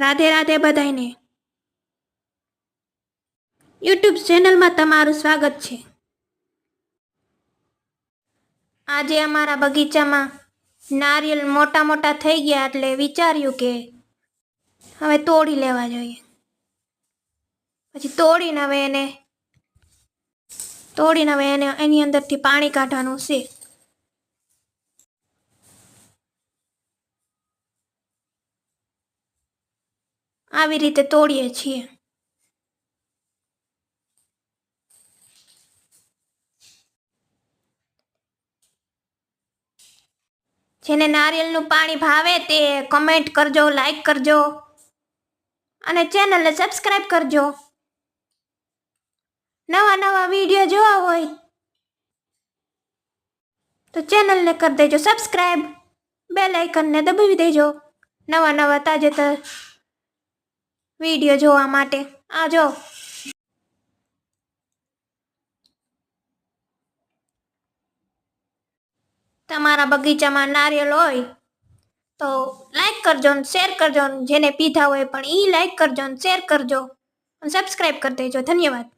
રાધે રાધે બધાયને. યુટ્યુબ ચેનલમાં તમારું સ્વાગત છે. આજે અમારા બગીચામાં નારિયેળ મોટા મોટા થઈ ગયા એટલે વિચાર્યું કે હવે તોડી લેવા જોઈએ. પછી તોડીને હવે એની અંદરથી પાણી કાઢવાનું છે. આવી રીતે તોડીએ છીએ. જેને નારિયેળનું પાણી ભાવે તે કમેન્ટ કરજો, લાઈક કરજો અને ચેનલને સબસ્ક્રાઈબ કરજો. નવા વિડીયો જોવા હોય તો ચેનલને કરી દેજો સબસ્ક્રાઈબ, બેલ આઇકનને દબાવી દેજો નવા તાજેતર વિડીયો જોવા માટે. આ જો તમારા બગીચામાં નારિયેળ હોય તો લાઈક કરજો ને શેર કરજો. જેને પીધા હોય પણ લાઈક કરજો ને શેર કરજો અને સબસ્ક્રાઈબ કરી દેજો. ધન્યવાદ.